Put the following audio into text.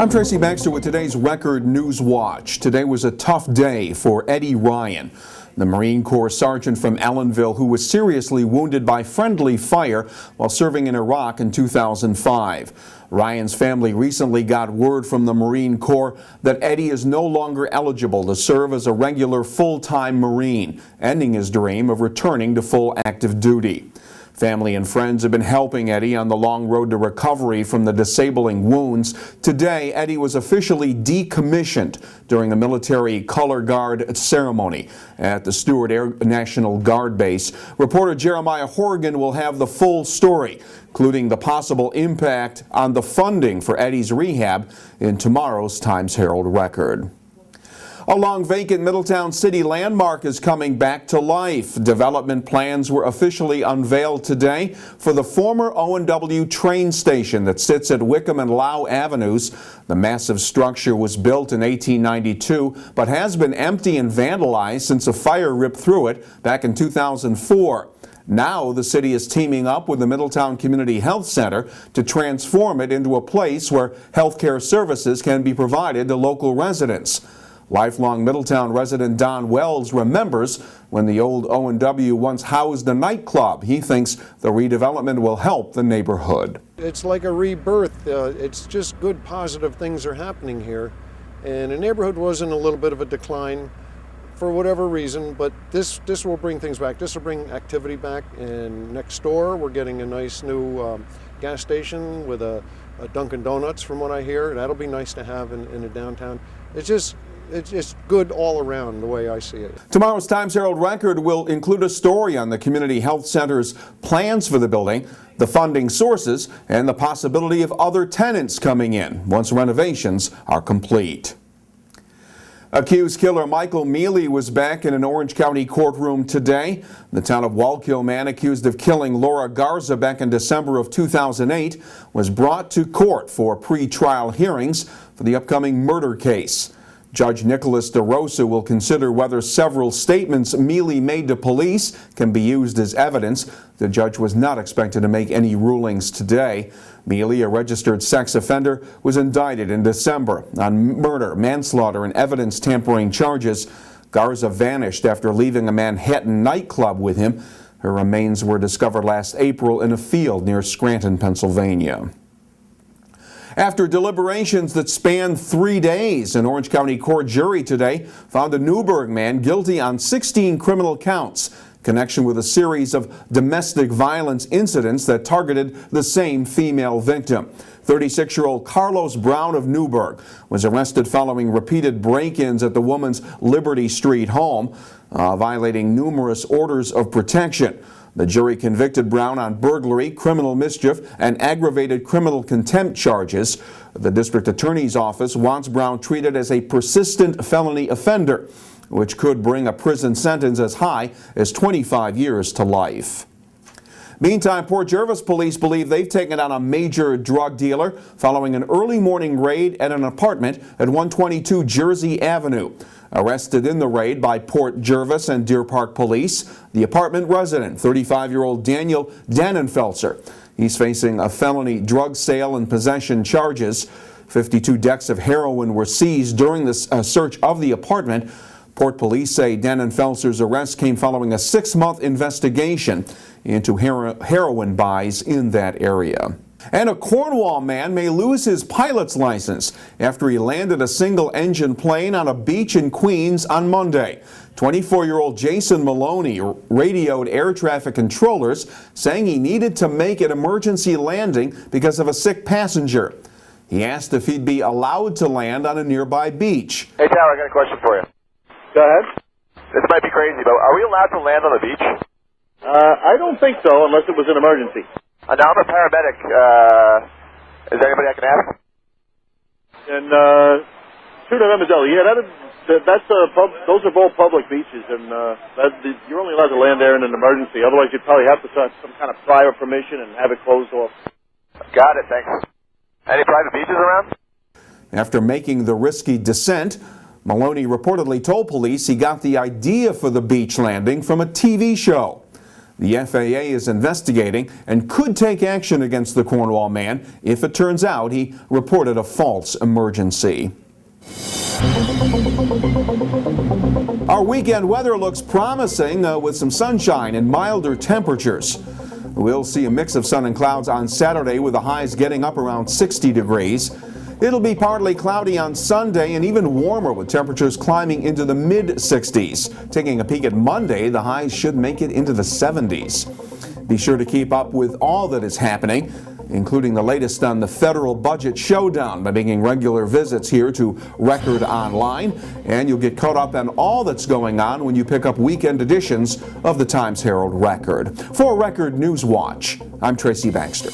I'm Tracy Baxter with today's Record Newswatch. Today was a tough day for Eddie Ryan, the Marine Corps sergeant from Ellenville who was seriously wounded by friendly fire while serving in Iraq in 2005. Ryan's family recently got word from the Marine Corps that Eddie is no longer eligible to serve as a regular full-time Marine, ending his dream of returning to full active duty. Family and friends have been helping Eddie on the long road to recovery from the disabling wounds. Today, Eddie was officially decommissioned during a military color guard ceremony at the Stewart Air National Guard Base. Reporter Jeremiah Horgan will have the full story, including the possible impact on the funding for Eddie's rehab in tomorrow's Times-Herald Record. A long-vacant Middletown city landmark is coming back to life. Development plans were officially unveiled today for the former O&W train station that sits at Wickham and Lau Avenues. The massive structure was built in 1892, but has been empty and vandalized since a fire ripped through it back in 2004. Now the city is teaming up with the Middletown Community Health Center to transform it into a place where healthcare services can be provided to local residents. Lifelong Middletown resident Don Wells remembers when the old O&W once housed a nightclub. He thinks the redevelopment will help the neighborhood. It's like a rebirth. It's just good, positive things are happening here. And the neighborhood was in a little bit of a decline for whatever reason, but this will bring things back. This will bring activity back. And next door, we're getting a nice new gas station with a Dunkin' Donuts, from what I hear. That'll be nice to have in the downtown. It's good all around the way I see it. Tomorrow's Times-Herald Record will include a story on the Community Health Center's plans for the building, the funding sources, and the possibility of other tenants coming in once renovations are complete. Accused killer Michael Mele was back in an Orange County courtroom today. The town of Wallkill man accused of killing Laura Garza back in December of 2008 was brought to court for pre-trial hearings for the upcoming murder case. Judge Nicholas DeRosa will consider whether several statements Mele made to police can be used as evidence. The judge was not expected to make any rulings today. Mele, a registered sex offender, was indicted in December on murder, manslaughter, and evidence tampering charges. Garza vanished after leaving a Manhattan nightclub with him. Her remains were discovered last April in a field near Scranton, Pennsylvania. After deliberations that spanned 3 days, an Orange County court jury today found a Newburgh man guilty on 16 criminal counts in connection with a series of domestic violence incidents that targeted the same female victim. 36-year-old Carlos Brown of Newburgh was arrested following repeated break-ins at the woman's Liberty Street home, violating numerous orders of protection. The jury convicted Brown on burglary, criminal mischief, and aggravated criminal contempt charges. The district attorney's office wants Brown treated as a persistent felony offender, which could bring a prison sentence as high as 25 years to life. Meantime, Port Jervis police believe they've taken down a major drug dealer following an early morning raid at an apartment at 122 Jersey Avenue. Arrested in the raid by Port Jervis and Deer Park police, the apartment resident, 35-year-old Daniel Dannenfelser. He's facing a felony drug sale and possession charges. 52 decks of heroin were seized during the search of the apartment. Port police say Dannenfelser's arrest came following a 6-month investigation into heroin buys in that area. And a Cornwall man may lose his pilot's license after he landed a single-engine plane on a beach in Queens on Monday. 24-year-old Jason Maloney radioed air traffic controllers saying he needed to make an emergency landing because of a sick passenger. He asked if he'd be allowed to land on a nearby beach. Hey, Tower, I got a question for you. Go ahead. This might be crazy, but are we allowed to land on the beach? I don't think so, unless it was an emergency. Now, I'm a paramedic. Is there anybody I can ask? And shoot at Emmerdale. Yeah, those are both public beaches, and you're only allowed to land there in an emergency. Otherwise, you'd probably have to have some kind of prior permission and have it closed off. Got it. Thanks. Any private beaches around? After making the risky descent, Maloney reportedly told police he got the idea for the beach landing from a TV show. The FAA is investigating and could take action against the Cornwall man if it turns out he reported a false emergency. Our weekend weather looks promising with some sunshine and milder temperatures. We'll see a mix of sun and clouds on Saturday with the highs getting up around 60 degrees. It'll be partly cloudy on Sunday and even warmer with temperatures climbing into the mid-60s. Taking a peek at Monday, the highs should make it into the 70s. Be sure to keep up with all that is happening, including the latest on the federal budget showdown by making regular visits here to Record Online. And you'll get caught up on all that's going on when you pick up weekend editions of the Times-Herald Record. For Record Newswatch, I'm Tracy Baxter.